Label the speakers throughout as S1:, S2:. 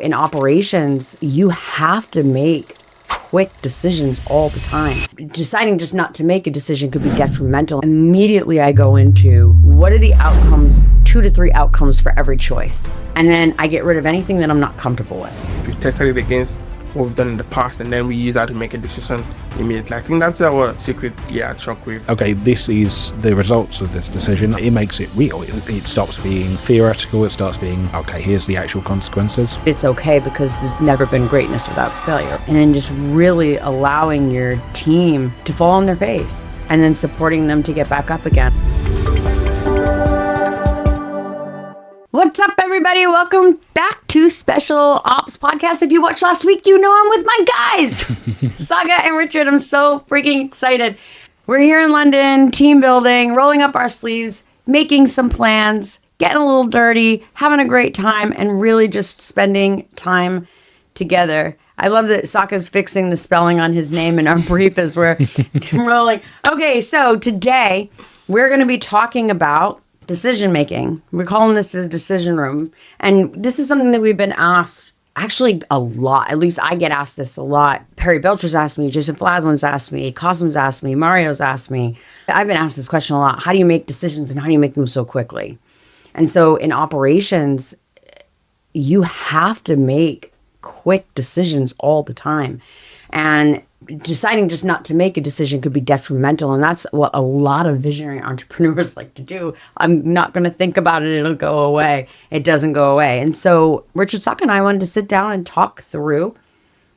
S1: In operations, you have to make quick decisions all the time. Deciding just not to make a decision could be detrimental. Immediately I go into what are the outcomes, 2 to 3 outcomes for every choice. And then I get rid of anything that I'm not comfortable with.
S2: We've tested it against what we've done in the past, and then we use that to make a decision immediately. I think that's our secret, at Shockwave.
S3: Okay, this is the results of this decision. It makes it real. It stops being theoretical. It starts being, okay, here's the actual consequences.
S1: It's okay because there's never been greatness without failure. And then just really allowing your team to fall on their face and then supporting them to get back up again. What's up, everybody? Welcome back to Special Ops Podcast. If you watched last week, you know I'm with my guys, Saka and Richard. I'm so freaking excited. We're here in London, team building, rolling up our sleeves, making some plans, getting a little dirty, having a great time, and really just spending time together. I love that Saka's fixing the spelling on his name in our brief as we're rolling. Okay, so today we're going to be talking about decision making. We're calling this the decision room. And this is something that we've been asked actually a lot. At least I get asked this a lot. Perry Belcher's asked me, Jason Fladlin's asked me, Cosim's asked me, Mario's asked me. I've been asked this question a lot. How do you make decisions and how do you make them so quickly? And so in operations, you have to make quick decisions all the time. And deciding just not to make a decision could be detrimental. And that's what a lot of visionary entrepreneurs like to do. I'm not going to think about it. It'll go away. It doesn't go away. And so Richard, Saka, and I wanted to sit down and talk through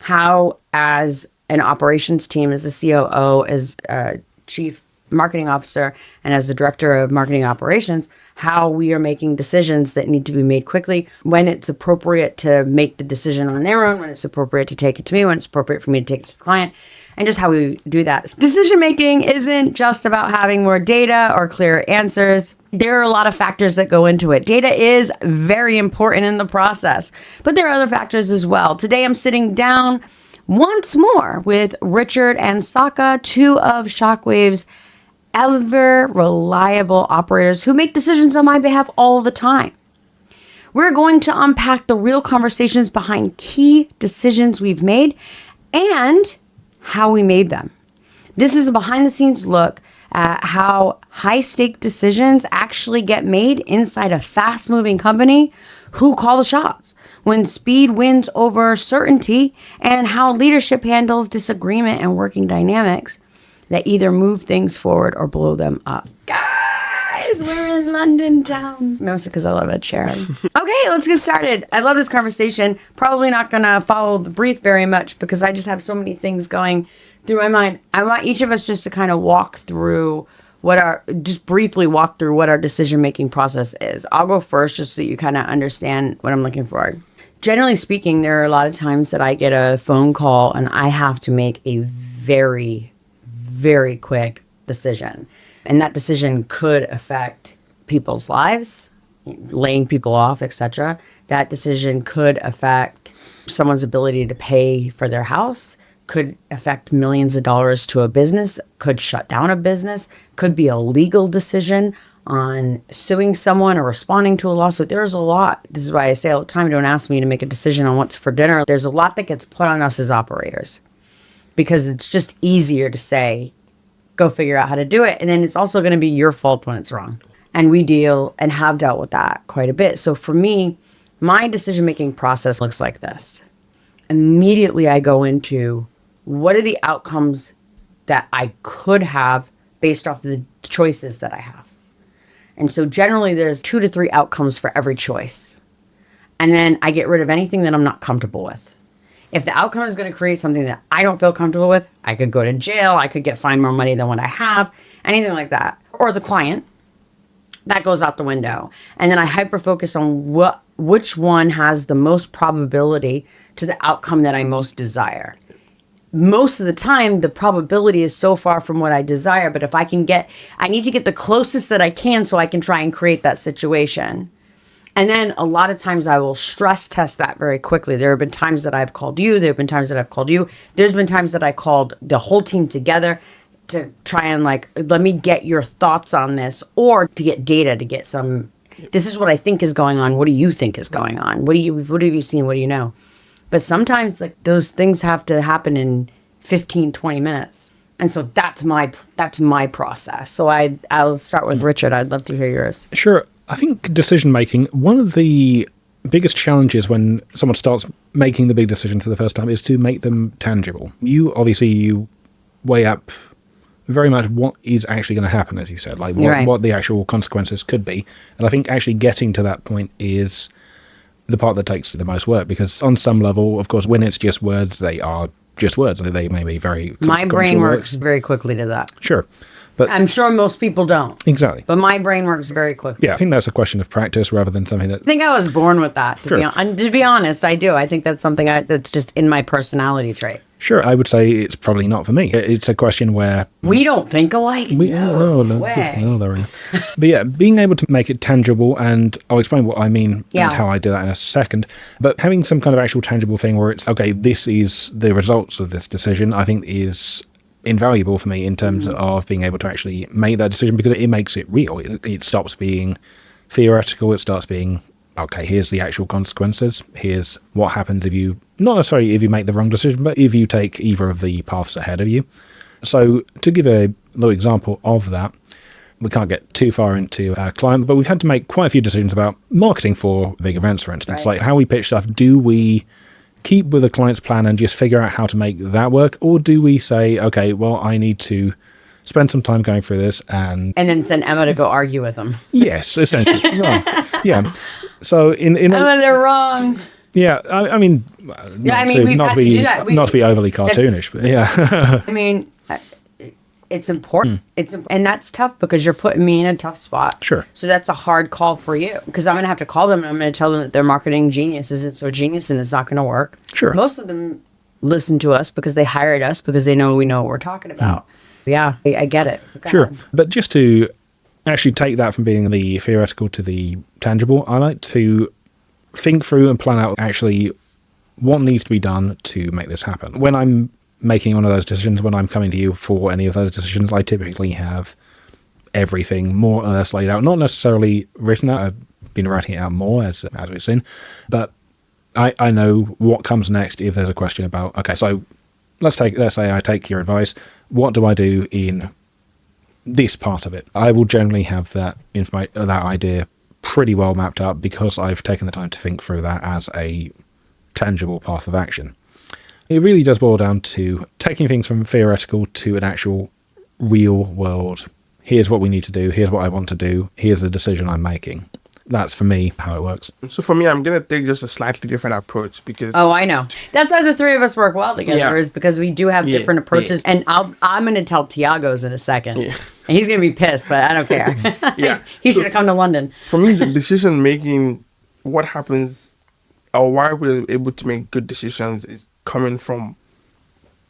S1: how, as an operations team, as the COO, as a chief marketing officer, and as the director of marketing operations, how we are making decisions that need to be made quickly, when it's appropriate to make the decision on their own, when it's appropriate to take it to me, when it's appropriate for me to take it to the client, and just how we do that. Decision making isn't just about having more data or clearer answers. There are a lot of factors that go into it. Data is very important in the process, but there are other factors as well. Today I'm sitting down once more with Richard and Saka, two of Shockwave's ever reliable operators who make decisions on my behalf all the time. We're going to unpack the real conversations behind key decisions we've made and how we made them. This is a behind the scenes look at how high stake decisions actually get made inside a fast moving company who call the shots when speed wins over certainty, and how leadership handles disagreement and working dynamics that either move things forward or blow them up. Guys, we're in London town. Mostly because I love Ed Sheeran. Okay, let's get started. I love this conversation. Probably not going to follow the brief very much because I just have so many things going through my mind. I want each of us just to kind of briefly walk through what our decision-making process is. I'll go first just so that you kind of understand what I'm looking for. Generally speaking, there are a lot of times that I get a phone call and I have to make a very quick decision. And that decision could affect people's lives, laying people off, etc. That decision could affect someone's ability to pay for their house, could affect millions of dollars to a business, could shut down a business, could be a legal decision on suing someone or responding to a lawsuit. There's a lot. This is why I say all the time, don't ask me to make a decision on what's for dinner. There's a lot that gets put on us as operators, because it's just easier to say, go figure out how to do it. And then it's also going to be your fault when it's wrong. And we deal and have dealt with that quite a bit. So for me, my decision-making process looks like this. Immediately I go into what are the outcomes that I could have based off the choices that I have. And so generally there's 2 to 3 outcomes for every choice. And then I get rid of anything that I'm not comfortable with. If the outcome is going to create something that I don't feel comfortable with, I could go to jail, I could get fined more money than what I have, anything like that. Or the client, that goes out the window. And then I hyper-focus on which one has the most probability to the outcome that I most desire. Most of the time, the probability is so far from what I desire, but if I need to get the closest that I can so I can try and create that situation. And then a lot of times I will stress test that very quickly. There have been times that I've called you. There have been times that I've called you. There's been times that I called the whole team together to try and let me get your thoughts on this, or to get data, to get some This is what I think is going on. What do you think is going on? What have you seen? What do you know? But sometimes like those things have to happen in 15, 20 minutes. And so that's my process. So I'll start with Richard. I'd love to hear yours.
S3: Sure. I think decision making, one of the biggest challenges when someone starts making the big decision for the first time is to make them tangible. You weigh up very much what is actually going to happen, as you said, like what the actual consequences could be. And I think actually getting to that point is the part that takes the most work, because on some level, of course, when it's just words, they are just words. They may be very
S1: My brain works
S3: words.
S1: very quickly to that.
S3: Sure. But
S1: I'm sure most people don't.
S3: Exactly.
S1: But my brain works very quickly.
S3: Yeah, I think that's a question of practice rather than something that...
S1: I think I was born with that.
S3: Sure.
S1: To be honest, I do. I think that's something that's just in my personality trait.
S3: Sure, I would say it's probably not for me. It's a question where...
S1: We don't think alike?
S3: No
S1: way.
S3: No, there is. But yeah, being able to make it tangible, and I'll explain what I mean and how I do that in a second, but having some kind of actual tangible thing where it's, okay, this is the results of this decision, I think is invaluable for me in terms of being able to actually make that decision, because it makes it real. It stops being theoretical. It starts being, okay, here's the actual consequences. Here's what happens if you, not necessarily if you make the wrong decision, but if you take either of the paths ahead of you. So to give a little example of that, we can't get too far into our client, but we've had to make quite a few decisions about marketing for big events, for instance, like how we pitch stuff. Do we keep with a client's plan and just figure out how to make that work? Or do we say, okay, well, I need to spend some time going through this and
S1: then send Emma to go argue with them?
S3: Yes, essentially. Right. Yeah. So
S1: Emma, they're wrong.
S3: Yeah, I mean, not to be overly cartoonish, but yeah.
S1: I mean, it's important. And that's tough because you're putting me in a tough spot.
S3: Sure.
S1: So that's a hard call for you, because I'm going to have to call them and I'm going to tell them that their marketing genius isn't so genius and it's not going to work.
S3: Sure.
S1: Most of them listen to us because they hired us because they know we know what we're talking about. Yeah, I get it.
S3: Sure. But just to actually take that from being the theoretical to the tangible, I like to think through and plan out actually what needs to be done to make this happen. When I'm making one of those decisions, when I'm coming to you for any of those decisions, I typically have everything more or less laid out, not necessarily written out. I've been writing it out more as we've seen, but I know what comes next if there's a question about, okay, so let's say I take your advice. What do I do in this part of it? I will generally have that idea pretty well mapped out because I've taken the time to think through that as a tangible path of action. It really does boil down to taking things from theoretical to an actual real world. Here's what we need to do. Here's what I want to do. Here's the decision I'm making. That's, for me, how it works.
S2: So for me, I'm going to take just a slightly different approach because...
S1: Oh, I know. That's why the three of us work well together, is because we do have different approaches. And I'm going to tell Tiago's in a second. Yeah. And he's going to be pissed, but I don't care. He should have come to London.
S2: For me, the decision making, what happens or why we're able to make good decisions is coming from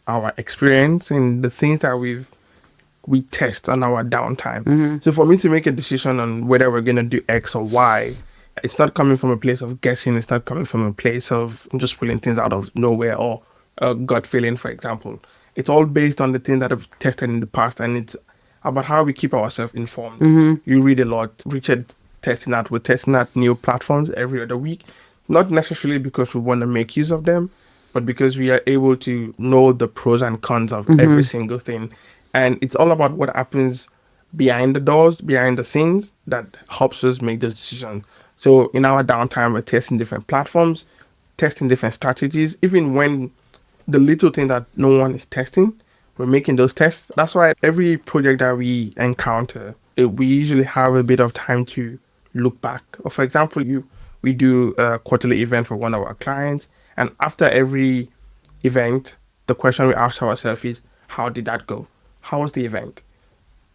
S2: our experience and the things that we test on our downtime. So for me to make a decision on whether we're going to do X or Y, it's not coming from a place of guessing. It's not coming from a place of just pulling things out of nowhere or a gut feeling, for example. It's all based on the things that I've tested in the past, and it's about how we keep ourselves informed. You read a lot. We're testing out new platforms every other week, not necessarily because we want to make use of them, but because we are able to know the pros and cons of every single thing. And it's all about what happens behind the doors, behind the scenes, that helps us make those decisions. So in our downtime, we're testing different platforms, testing different strategies. Even when the little thing that no one is testing, we're making those tests. That's why every project that we encounter, we usually have a bit of time to look back. Or for example, we do a quarterly event for one of our clients. And after every event, the question we ask ourselves is, how did that go? How was the event?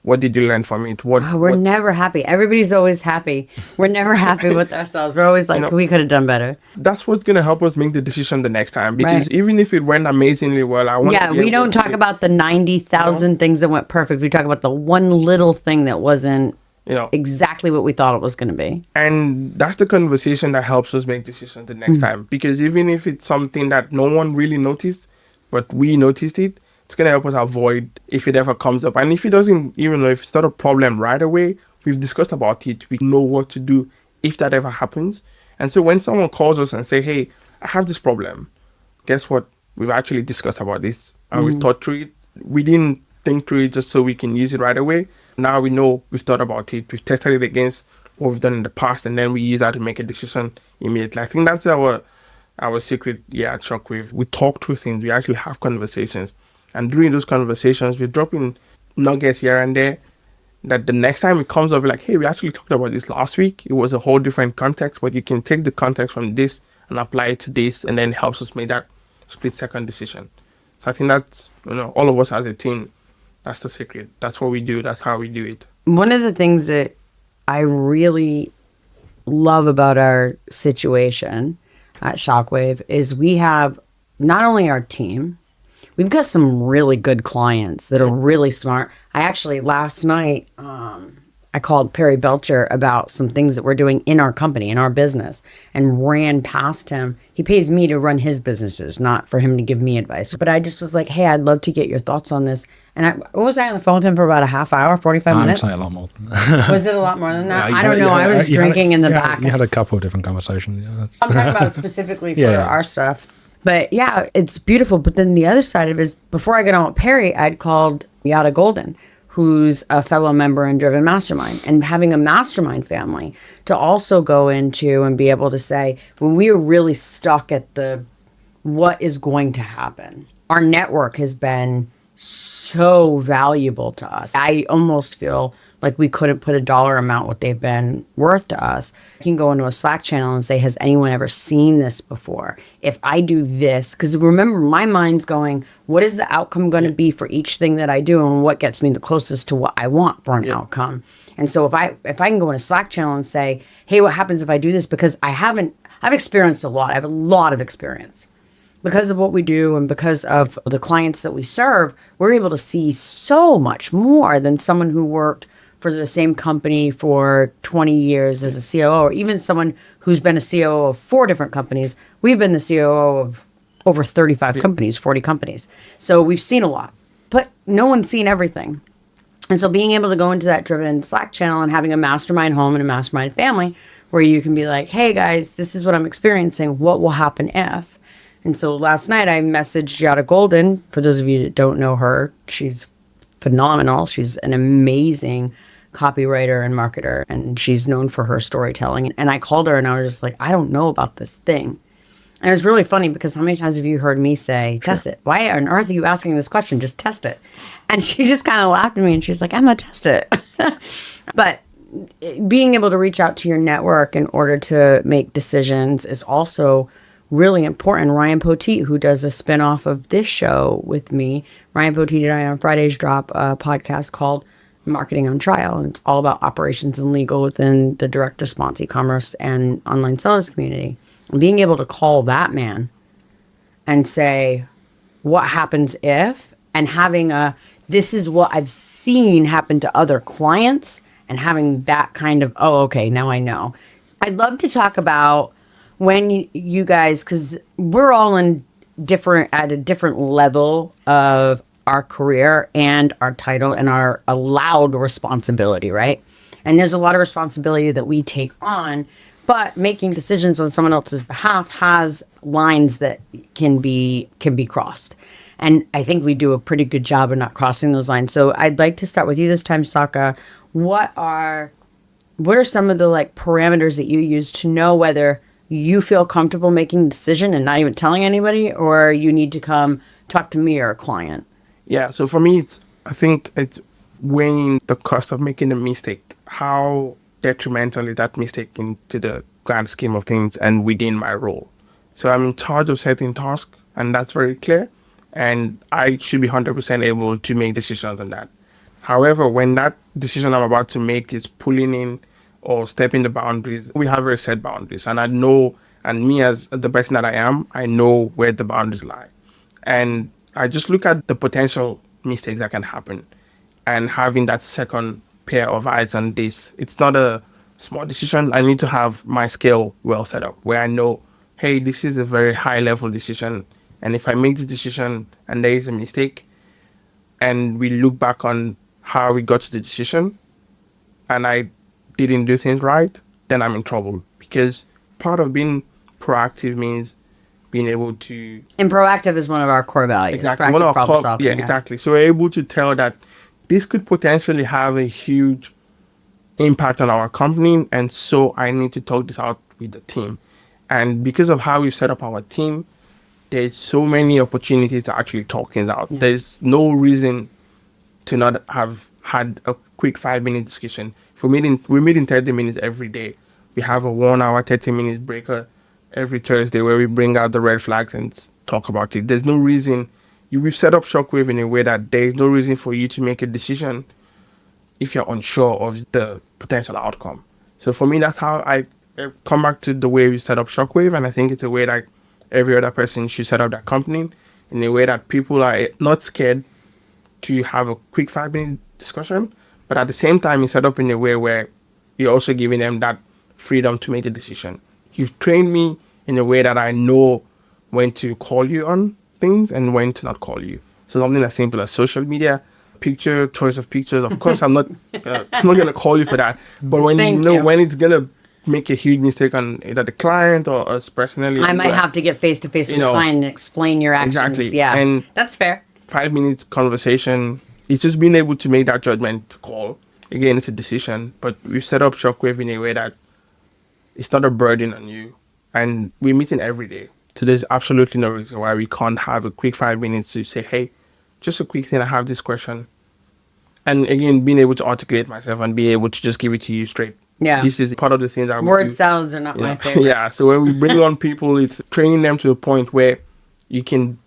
S2: What did you learn from it?
S1: We're never happy. Everybody's always happy. We're never happy with ourselves. We're always like, we could have done better.
S2: That's what's going to help us make the decision the next time. Because even if it went amazingly well,
S1: we don't talk about the 90,000 things that went perfect. We talk about the one little thing that wasn't exactly what we thought it was going to be. And
S2: that's the conversation that helps us make decisions the next time. Because even if it's something that no one really noticed, but we noticed it, it's going to help us avoid if it ever comes up. And if it doesn't, even though if it's not a problem right away, we've discussed about it, we know what to do if that ever happens. And so when someone calls us and say, hey, I have this problem, guess what? We've actually discussed about this and we've thought through it. We didn't think through it just so we can use it right away. Now we know we've thought about it. We've tested it against what we've done in the past, and then we use that to make a decision immediately. I think that's our secret at Shockwave. We talk through things. We actually have conversations. And during those conversations, we're dropping nuggets here and there that the next time it comes up, like, hey, we actually talked about this last week. It was a whole different context, but you can take the context from this and apply it to this, and then it helps us make that split-second decision. So I think that's, all of us as a team, that's the secret. That's what we do. That's how we do it.
S1: One of the things that I really love about our situation at Shockwave is we have not only our team, we've got some really good clients that are really smart. I actually, last night, I called Perry Belcher about some things that we're doing in our company, in our business, and ran past him. He pays me to run his businesses, not for him to give me advice. But I just was like, hey, I'd love to get your thoughts on this. And what was I on the phone with him for about a half hour, 45 minutes?
S3: I'm saying a lot more than that.
S1: Was it a lot more than that? I don't know. I was drinking in the back.
S3: You had a couple of different conversations. Yeah,
S1: I'm talking about specifically for our stuff. But yeah, it's beautiful. But then the other side of it is, before I got on with Perry, I'd called Yada Golden, who's a fellow member in Driven Mastermind, and having a mastermind family to also go into and be able to say, when we are really stuck at the what is going to happen, our network has been so valuable to us. I almost feel like we couldn't put a dollar amount what they've been worth to us. You can go into a Slack channel and say, has anyone ever seen this before? If I do this, because remember, my mind's going, what is the outcome going to be for each thing that I do, and what gets me the closest to what I want for an outcome? And so if I can go in a Slack channel and say, hey, what happens if I do this? Because I've experienced a lot. I have a lot of experience. Because of what we do and because of the clients that we serve, we're able to see so much more than someone who worked for the same company for 20 years as a COO, or even someone who's been a COO of 4 different companies. We've been the COO of over 35 companies, 40 companies. So we've seen a lot, but no one's seen everything. And so being able to go into that Driven Slack channel and having a mastermind home and a mastermind family where you can be like, hey guys, this is what I'm experiencing. What will happen if? And so last night I messaged Yada Golden. For those of you that don't know her, she's phenomenal. She's an amazing copywriter and marketer, and she's known for her storytelling. And I called her and I was just like, I don't know about this thing. And it was really funny because how many times have you heard me say, test it? Why on earth are you asking this question? Just test it. And she just kind of laughed at me and she's like, I'm going to test it. But being able to reach out to your network in order to make decisions is also really important. Ryan Poteet, who does a spinoff of this show with me, Ryan Poteet and I on Fridays drop a podcast called Marketing on Trial. And it's all about operations and legal within the direct response e-commerce and online sellers community. And being able to call that man and say, what happens if, and having this is what I've seen happen to other clients, and having that kind of, oh, okay, now I know. I'd love to talk about when you guys, because we're all at a different level of our career and our title and our allowed responsibility, right? And there's a lot of responsibility that we take on, but making decisions on someone else's behalf has lines that can be crossed. And I think we do a pretty good job of not crossing those lines. So I'd like to start with you this time, Saka. What are some of the parameters that you use to know whether you feel comfortable making a decision and not even telling anybody, or you need to come talk to me or a client?
S2: Yeah, so for me, I think it's weighing the cost of making a mistake. How detrimental is that mistake into the grand scheme of things and within my role? So I'm in charge of setting tasks, and that's very clear. And I should be 100% able to make decisions on that. However, when that decision I'm about to make is pulling in or stepping the boundaries, we have very set boundaries. And I know, and me as the person that I am, I know where the boundaries lie. And I just look at the potential mistakes that can happen and having that second pair of eyes on this. It's not a small decision. I need to have my scale well set up where I know, hey, this is a very high level decision. And if I make this decision and there is a mistake and we look back on how we got to the decision and I didn't do things right, then I'm in trouble. Because part of being proactive means being able to...
S1: And proactive is one of our core values.
S2: Exactly.
S1: Proactive
S2: One of our
S1: problem
S2: core,
S1: solving,
S2: yeah, exactly. So we're able to tell that this could potentially have a huge impact on our company, and so I need to talk this out with the team. And because of how we've set up our team, there's so many opportunities to actually talk things out.
S1: Yeah.
S2: There's no reason to not have had a quick 5-minute discussion. We meet in 30 minutes every day. We have a 1 hour, 30-minute breaker every Thursday where we bring out the red flags and talk about it. There's no reason. We've set up Shockwave in a way that there's no reason for you to make a decision if you're unsure of the potential outcome. So for me, that's how I come back to the way we set up Shockwave, and I think it's a way that every other person should set up their company, in a way that people are not scared to have a quick 5-minute discussion, but at the same time, it's set up in a way where you're also giving them that freedom to make a decision. You've trained me in a way that I know when to call you on things and when to not call you. So something as simple as social media, choice of pictures. Of course, I'm not gonna call you for that. But when when it's gonna make a huge mistake on either the client or us personally,
S1: I might have to get face to face with the client and explain your actions.
S2: Exactly.
S1: Yeah,
S2: and
S1: that's fair.
S2: 5 minutes conversation. It's just being able to make that judgment call. Again, it's a decision, but we've set up Shockwave in a way that it's not a burden on you. And we're meeting every day. So there's absolutely no reason why we can't have a quick 5 minutes to say, hey, just a quick thing, I have this question. And again, being able to articulate myself and be able to just give it to you straight.
S1: Yeah.
S2: This is part of the thing that
S1: word salads are not my favorite.
S2: Yeah. So when we bring on people, it's training them to a point where you can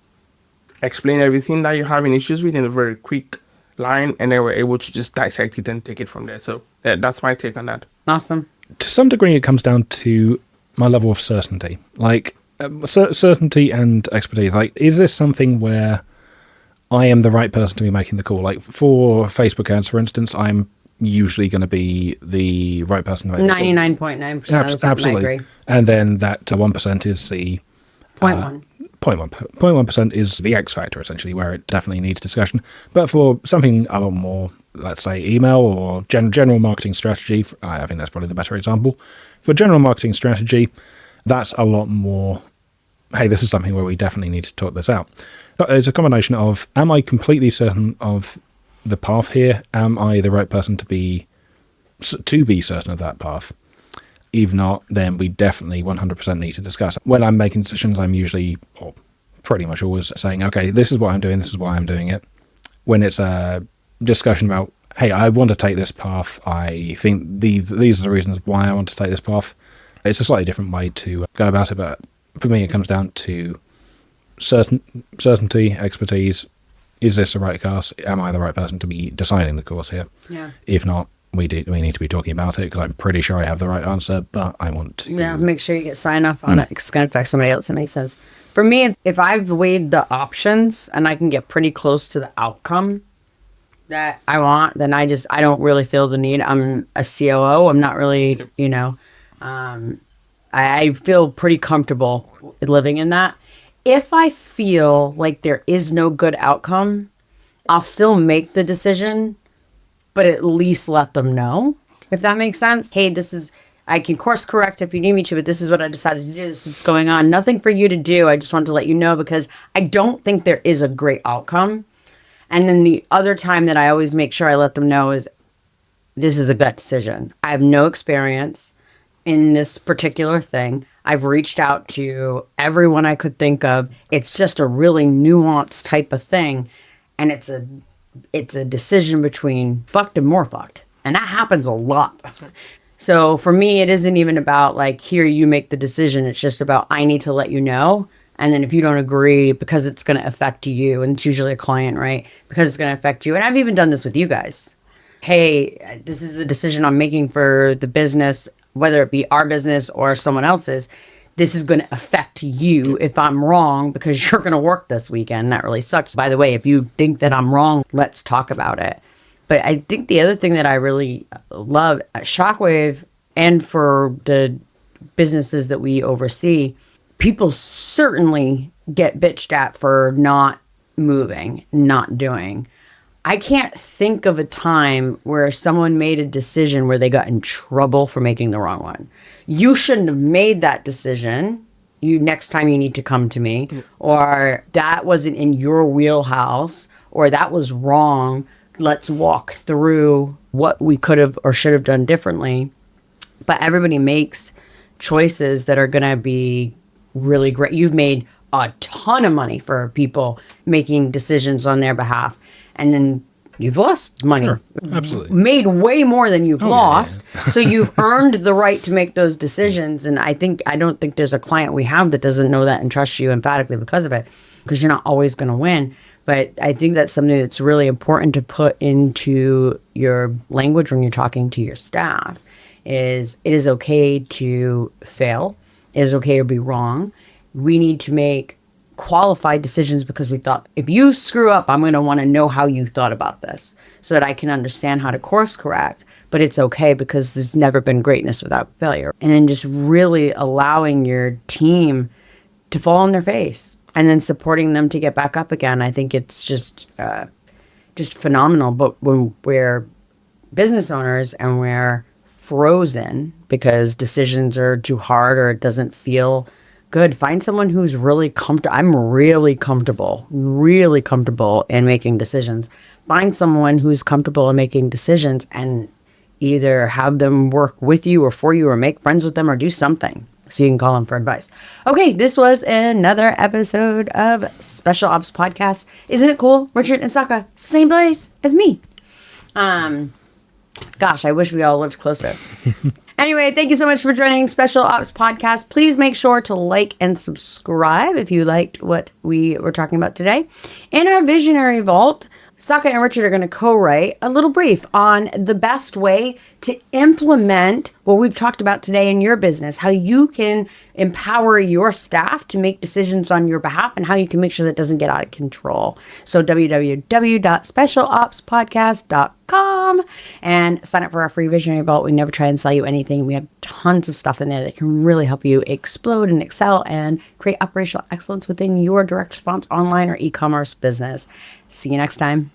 S2: explain everything that you're having issues with in a very quick line, and then we're able to just dissect it and take it from there. So that's my take on that.
S1: Awesome.
S3: To some degree, it comes down to my level of certainty. Like, certainty and expertise. Like, is this something where I am the right person to be making the call? Like, for Facebook ads, for instance, I'm usually going to be the right person to make the call.
S1: 99.9%.
S3: Absolutely.
S1: I agree.
S3: And then that 1% is the... 0.1% is the X factor, essentially, where it definitely needs discussion. But for something a lot more, let's say, email or general marketing strategy, I think that's probably the better example. For general marketing strategy, that's a lot more, hey, this is something where we definitely need to talk this out. It's a combination of, am I completely certain of the path here? Am I the right person to be certain of that path? If not, then we definitely 100% need to discuss. When I'm making decisions, I'm usually, or pretty much always saying, okay, this is what I'm doing, this is why I'm doing it. When it's a discussion about, hey, I want to take this path, I think these are the reasons why I want to take this path, it's a slightly different way to go about it. But for me, it comes down to certainty, expertise. Is this the right course? Am I the right person to be deciding the course here?
S1: Yeah.
S3: If not, we need to be talking about it, because I'm pretty sure I have the right answer, but I want to...
S1: Yeah, make sure you get sign off on it, because it's going to affect somebody else. It makes sense. For me, if I've weighed the options and I can get pretty close to the outcome that I want, then I don't really feel the need. I'm a COO. I'm not really, I feel pretty comfortable living in that. If I feel like there is no good outcome, I'll still make the decision, but at least let them know, if that makes sense. Hey, I can course correct if you need me to, but this is what I decided to do. This is what's going on. Nothing for you to do. I just wanted to let you know, because I don't think there is a great outcome. And then the other time that I always make sure I let them know is, this is a gut decision. I have no experience in this particular thing. I've reached out to everyone I could think of. It's just a really nuanced type of thing. And it's a decision between fucked and more fucked. And that happens a lot. So for me, it isn't even about like, here, you make the decision. It's just about, I need to let you know. And then if you don't agree, because it's going to affect you, and it's usually a client, right? Because it's going to affect you. And I've even done this with you guys. Hey, this is the decision I'm making for the business, whether it be our business or someone else's. This is going to affect you if I'm wrong, because you're going to work this weekend. That really sucks. By the way, if you think that I'm wrong, let's talk about it. But I think the other thing that I really love at Shockwave, and for the businesses that we oversee, people certainly get bitched at for not moving, not doing. I can't think of a time where someone made a decision where they got in trouble for making the wrong one. You shouldn't have made that decision. Next time you need to come to me, or that wasn't in your wheelhouse, or that was wrong. Let's walk through what we could have or should have done differently. But everybody makes choices that are going to be really great. You've made a ton of money for people making decisions on their behalf, and then you've lost money.
S3: Sure, absolutely.
S1: Made way more than you've lost. Yeah. So you've earned the right to make those decisions. And I don't think there's a client we have that doesn't know that and trust you emphatically because of it, because you're not always going to win. But I think that's something that's really important to put into your language when you're talking to your staff. Is it is okay to fail. It is okay to be wrong. We need to make qualified decisions because we thought, if you screw up, I'm going to want to know how you thought about this so that I can understand how to course correct. But it's okay because there's never been greatness without failure. And then just really allowing your team to fall on their face and then supporting them to get back up again. I think it's just phenomenal. But when we're business owners and we're frozen because decisions are too hard or it doesn't feel good, find someone who's really comfortable. I'm really comfortable in making decisions. Find someone who's comfortable in making decisions and either have them work with you or for you or make friends with them or do something so you can call them for advice. Okay, this was another episode of Special Ops Podcast. Isn't it cool? Richard and Saka, same place as me. Gosh, I wish we all lived closer. Anyway, thank you so much for joining Special Ops Podcast. Please make sure to like and subscribe if you liked what we were talking about today. In our Visionary Vault, Saka and Richard are going to co-write a little brief on the best way to implement what we've talked about today in your business, how you can empower your staff to make decisions on your behalf and how you can make sure that doesn't get out of control. So www.specialopspodcast.com and sign up for our free Visionary Vault. We never try and sell you anything. We have tons of stuff in there that can really help you explode and excel and create operational excellence within your direct response online or e-commerce business. See you next time.